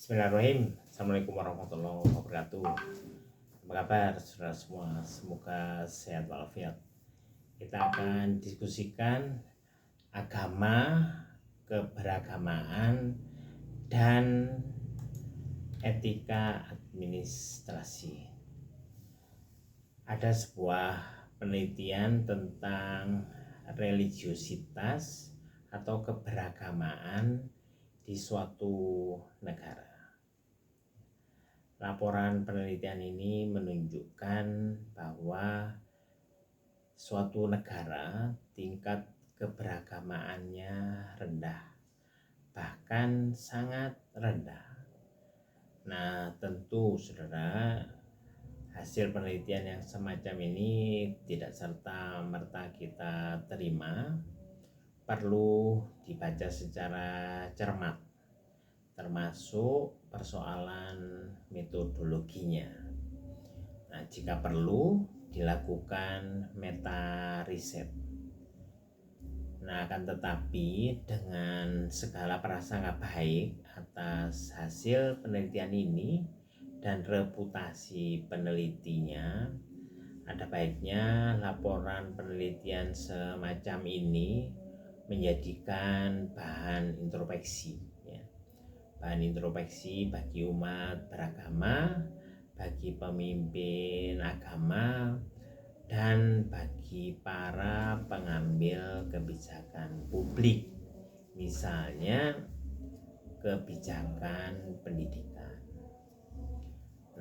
Bismillahirrahmanirrahim. Assalamualaikum warahmatullahi wabarakatuh. Apa kabar saudara semua? Semoga sehat walafiat. Kita akan diskusikan agama, keberagamaan, dan etika administrasi. Ada sebuah penelitian tentang religiositas atau keberagamaan di suatu negara. Laporan penelitian ini menunjukkan bahwa suatu negara tingkat keberagamaannya rendah, bahkan sangat rendah. Nah, tentu saudara, hasil penelitian yang semacam ini tidak serta-merta kita terima, perlu dibaca secara cermat, termasuk persoalan metodologinya. Nah, jika perlu dilakukan meta riset. Nah, akan tetapi dengan segala prasangka baik atas hasil penelitian ini dan reputasi penelitinya, ada baiknya laporan penelitian semacam ini menjadikan bahan introspeksi, bahan introspeksi bagi umat beragama, bagi pemimpin agama, dan bagi para pengambil kebijakan publik, misalnya kebijakan pendidikan.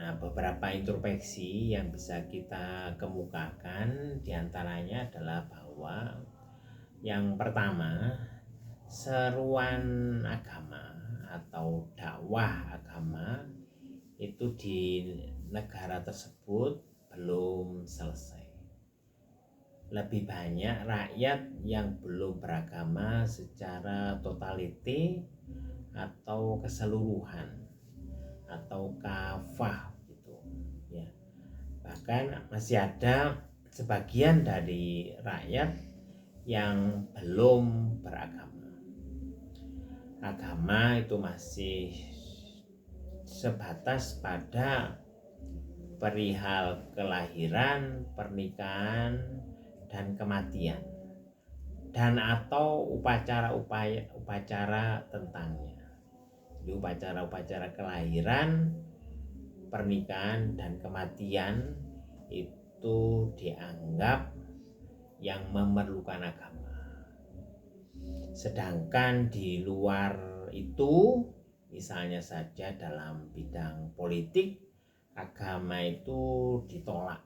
Nah, beberapa introspeksi yang bisa kita kemukakan diantaranya adalah bahwa yang pertama, seruan agama atau dakwah agama itu di negara tersebut belum selesai. Lebih banyak rakyat yang belum beragama secara totaliti atau keseluruhan atau kafah gitu ya. Bahkan masih ada sebagian dari rakyat yang belum beragama. Agama itu masih sebatas pada perihal kelahiran, pernikahan, dan kematian, dan atau upacara tentangnya. Jadi upacara kelahiran, pernikahan, dan kematian itu dianggap yang memerlukan agama. Sedangkan di luar itu, misalnya saja dalam bidang politik, agama itu ditolak,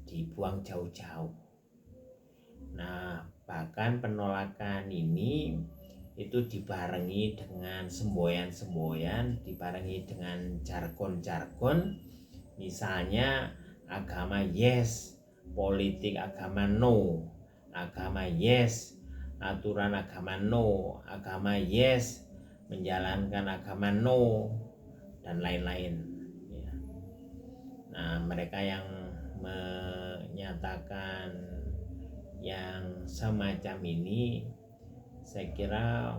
dibuang jauh-jauh. Nah, bahkan penolakan ini itu dibarengi dengan semboyan-semboyan, dibarengi dengan jargon-jargon, misalnya agama yes, politik agama no, agama yes, aturan agama no, agama yes, menjalankan agama no, dan lain-lain. Nah, mereka yang menyatakan yang semacam ini, saya kira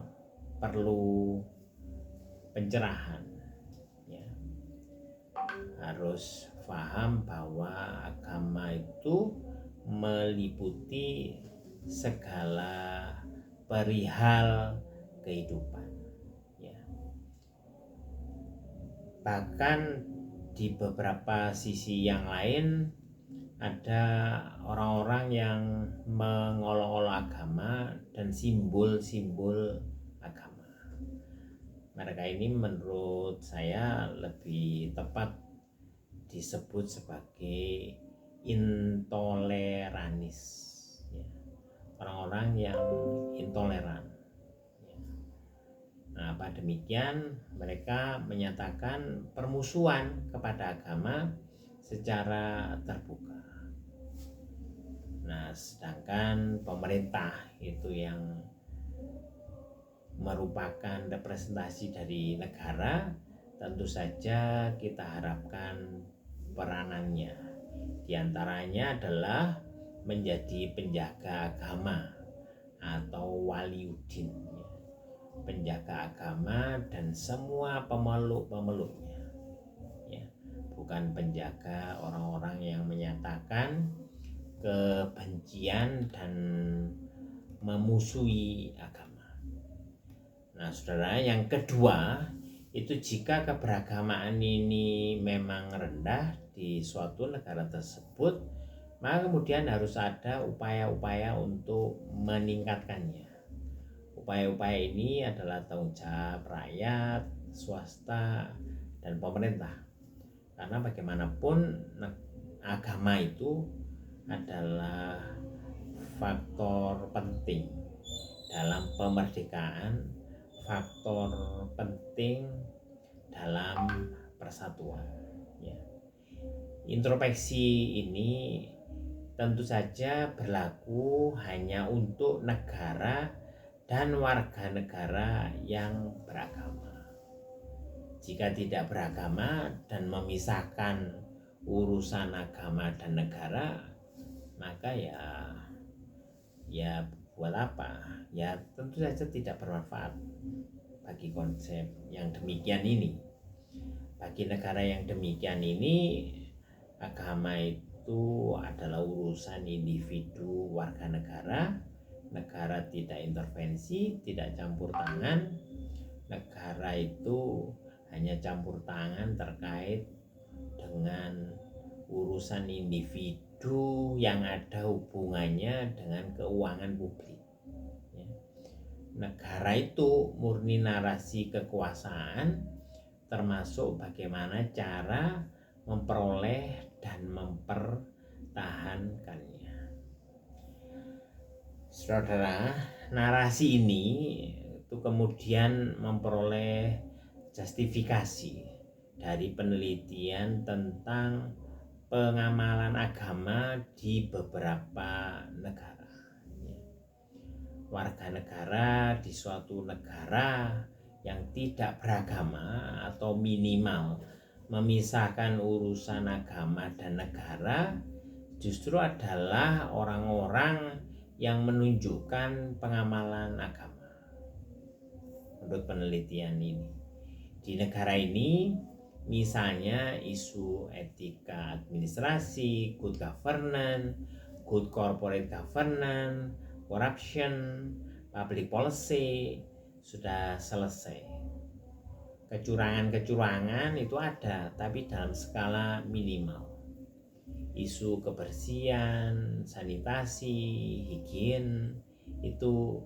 perlu pencerahan. Harus paham bahwa agama itu meliputi segala perihal kehidupan. Bahkan di beberapa sisi yang lain ada orang-orang yang mengolok-olok agama dan simbol-simbol agama. Mereka ini menurut saya lebih tepat disebut sebagai intoleranis, orang-orang yang intoleran. Nah, apa demikian mereka menyatakan permusuhan kepada agama secara terbuka. Nah, sedangkan pemerintah itu yang merupakan representasi dari negara, tentu saja kita harapkan peranannya diantaranya adalah menjadi penjaga agama atau waliuddin, penjaga agama dan semua pemeluk-pemeluknya, ya, bukan penjaga orang-orang yang menyatakan kebencian dan memusuhi agama. Nah, saudara, yang kedua itu jika keberagamaan ini memang rendah di suatu negara tersebut, maka kemudian harus ada upaya-upaya untuk meningkatkannya. Upaya-upaya ini adalah tanggung jawab rakyat, swasta, dan pemerintah. Karena bagaimanapun agama itu adalah faktor penting dalam pemerdekaan, faktor penting dalam persatuan. Ya. Introspeksi ini tentu saja berlaku hanya untuk negara dan warga negara yang beragama. Jika tidak beragama dan memisahkan urusan agama dan negara, maka ya buat apa? Ya tentu saja tidak bermanfaat bagi konsep yang demikian ini. Bagi negara yang demikian ini, agama itu adalah urusan individu warga negara. Negara tidak intervensi, tidak campur tangan. Negara itu hanya campur tangan terkait dengan urusan individu yang ada hubungannya dengan keuangan publik. Ya. Negara itu murni narasi kekuasaan, termasuk bagaimana cara memperoleh dan mempertahankannya. Saudara, narasi ini itu kemudian memperoleh justifikasi dari penelitian tentang pengamalan agama di beberapa negara. Warga negara di suatu negara yang tidak beragama atau minimal memisahkan urusan agama dan negara justru adalah orang-orang yang menunjukkan pengamalan agama. Menurut penelitian ini, di negara ini misalnya isu etika administrasi, good governance, good corporate governance, corruption, public policy sudah selesai. Kecurangan-kecurangan itu ada, tapi dalam skala minimal. Isu kebersihan, sanitasi, higien itu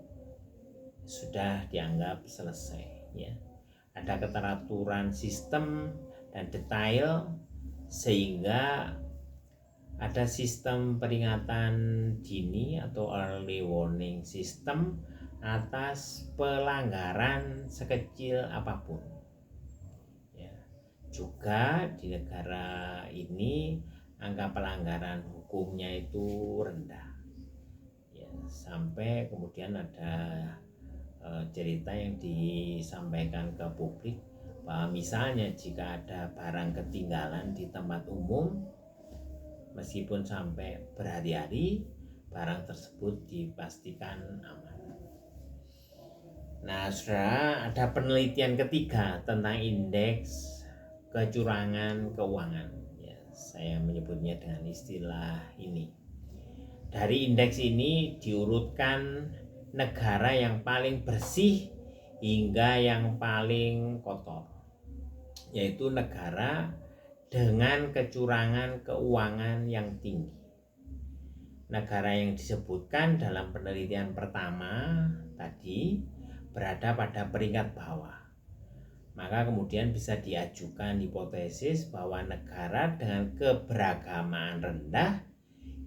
sudah dianggap selesai, ya. Ada keteraturan sistem dan detail sehingga ada sistem peringatan dini atau early warning system atas pelanggaran sekecil apapun. Ya. Juga di negara ini angka pelanggaran hukumnya itu rendah. Ya, sampai kemudian ada cerita yang disampaikan ke publik bahwa misalnya jika ada barang ketinggalan di tempat umum, meskipun sampai berhari-hari, barang tersebut dipastikan aman. Nah, saudara, ada penelitian ketiga tentang indeks kecurangan keuangan. Ya, saya menyebutnya dengan istilah ini. Dari indeks ini diurutkan negara yang paling bersih hingga yang paling kotor, yaitu negara dengan kecurangan keuangan yang tinggi. Negara yang disebutkan dalam penelitian pertama tadi berada pada peringkat bawah. Maka kemudian bisa diajukan hipotesis bahwa negara dengan keberagamaan rendah,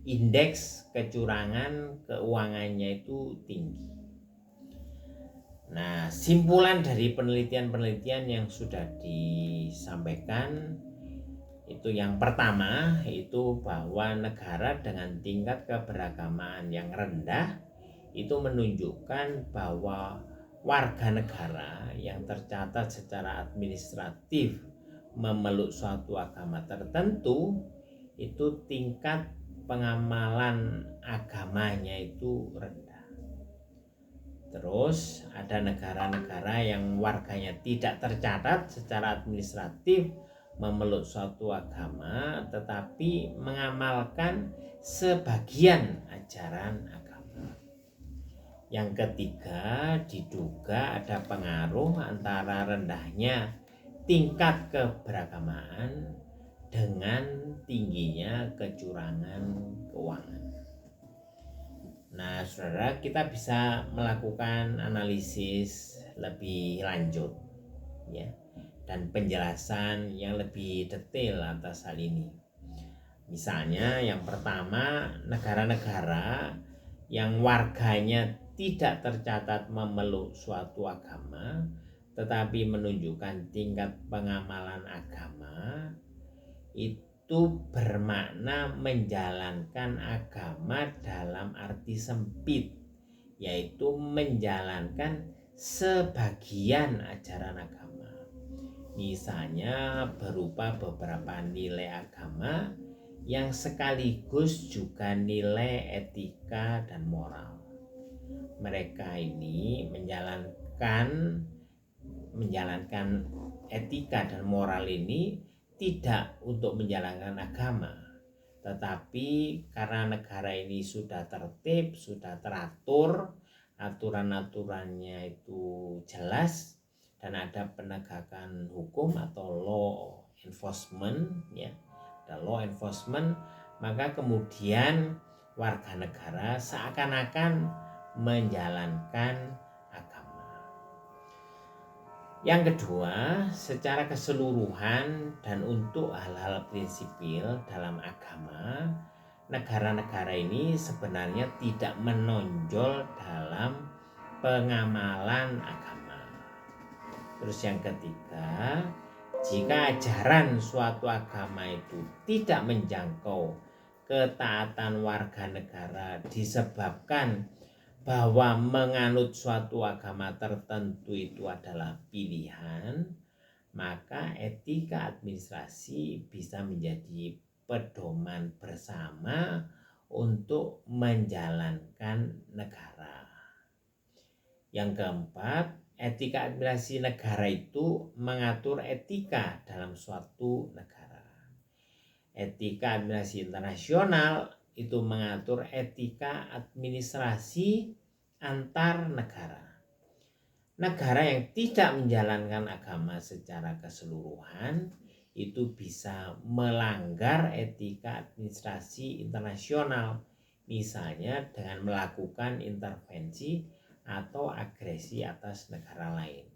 indeks kecurangan keuangannya itu tinggi. Nah, simpulan dari penelitian-penelitian yang sudah disampaikan itu yang pertama itu bahwa negara dengan tingkat keberagamaan yang rendah itu menunjukkan bahwa warga negara yang tercatat secara administratif memeluk suatu agama tertentu itu tingkat pengamalan agamanya itu rendah. Terus ada negara-negara yang warganya tidak tercatat secara administratif memeluk suatu agama tetapi mengamalkan sebagian ajaran agama. Yang ketiga, diduga ada pengaruh antara rendahnya tingkat keberagamaan dengan tingginya kecurangan keuangan. Nah, saudara, kita bisa melakukan analisis lebih lanjut ya, dan penjelasan yang lebih detail atas hal ini. Misalnya yang pertama, negara-negara yang warganya tidak tercatat memeluk suatu agama tetapi menunjukkan tingkat pengamalan agama itu bermakna menjalankan agama dalam arti sempit, yaitu menjalankan sebagian ajaran agama. Misalnya berupa beberapa nilai agama yang sekaligus juga nilai etika dan moral. Mereka ini menjalankan etika dan moral ini tidak untuk menjalankan agama, tetapi karena negara ini sudah tertib, sudah teratur, aturan-aturannya itu jelas dan ada penegakan hukum atau law enforcement ya, ada law enforcement, maka kemudian warga negara seakan-akan menjalankan agama. Yang kedua, secara keseluruhan dan untuk hal-hal prinsipil dalam agama, negara-negara ini sebenarnya tidak menonjol dalam pengamalan agama. Terus yang ketiga, jika ajaran suatu agama itu tidak menjangkau ketaatan warga negara disebabkan bahwa menganut suatu agama tertentu itu adalah pilihan, maka etika administrasi bisa menjadi pedoman bersama untuk menjalankan negara. Yang keempat, etika administrasi negara itu mengatur etika dalam suatu negara. Etika administrasi internasional itu mengatur etika administrasi antar negara. Negara yang tidak menjalankan agama secara keseluruhan itu bisa melanggar etika administrasi internasional, misalnya dengan melakukan intervensi atau agresi atas negara lain.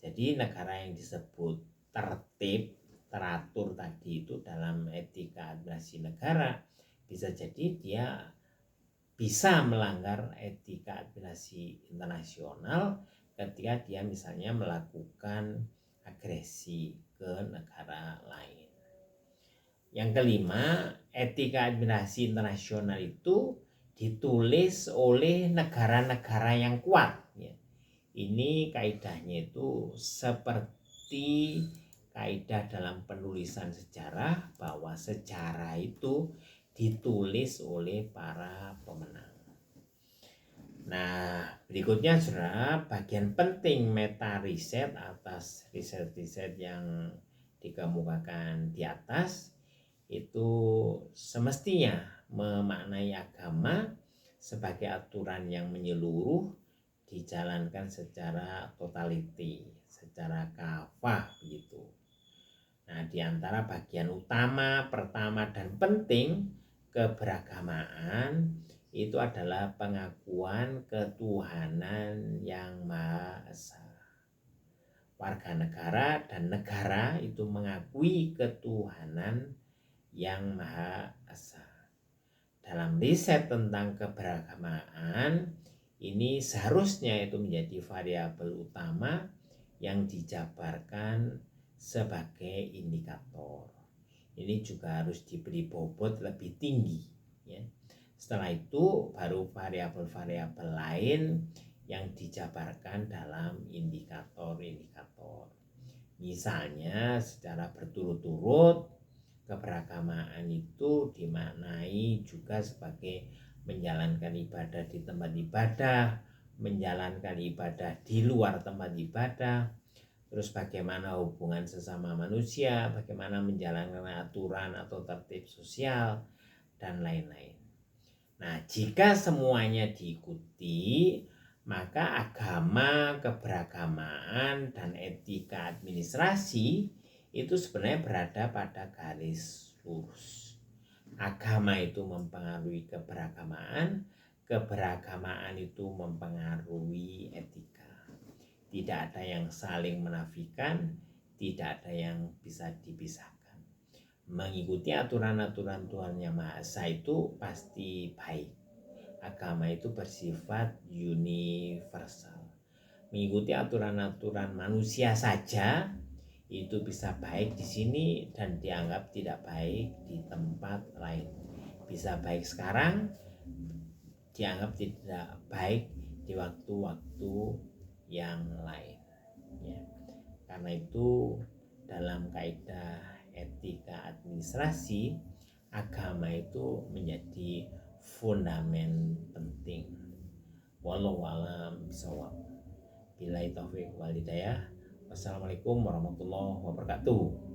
Jadi negara yang disebut tertib, teratur tadi itu dalam etika administrasi negara, bisa jadi dia bisa melanggar etika administrasi internasional ketika dia misalnya melakukan agresi ke negara lain. Yang kelima, etika administrasi internasional itu ditulis oleh negara-negara yang kuat ya. Ini kaidahnya itu seperti kaidah dalam penulisan sejarah, bahwa sejarah itu ditulis oleh para pemenang. Nah, berikutnya saudara, bagian penting meta riset atas riset-riset yang dikemukakan di atas itu semestinya memaknai agama sebagai aturan yang menyeluruh, dijalankan secara totality, secara kafah begitu. Nah, di antara bagian utama, pertama dan penting keberagamaan itu adalah pengakuan ketuhanan yang Maha Esa. Warga negara dan negara itu mengakui ketuhanan yang Maha Esa. Dalam riset tentang keberagamaan ini seharusnya itu menjadi variabel utama yang dijabarkan sebagai indikator. Ini juga harus diberi bobot lebih tinggi ya. Setelah itu baru variabel-variabel lain yang dijabarkan dalam indikator-indikator. Misalnya secara berturut-turut keberagamaan itu dimaknai juga sebagai menjalankan ibadah di tempat ibadah, menjalankan ibadah di luar tempat ibadah, terus bagaimana hubungan sesama manusia, bagaimana menjalankan aturan atau tertib sosial, dan lain-lain. Nah, jika semuanya diikuti, maka agama, keberagamaan, dan etika administrasi itu sebenarnya berada pada garis lurus. Agama itu mempengaruhi keberagamaan, keberagamaan itu mempengaruhi etika. Tidak ada yang saling menafikan, tidak ada yang bisa dipisahkan. Mengikuti aturan-aturan Tuhan Yang Maha Esa itu pasti baik. Agama itu bersifat universal. Mengikuti aturan-aturan manusia saja itu bisa baik di sini dan dianggap tidak baik di tempat lain. Bisa baik sekarang, dianggap tidak baik di waktu-waktu yang lain. Ya. Karena itu dalam kaidah etika administrasi, agama itu menjadi fundament penting. Wallahu a'lam bishawab. Billahi taufiq wal hidayah. Wassalamualaikum warahmatullahi wabarakatuh.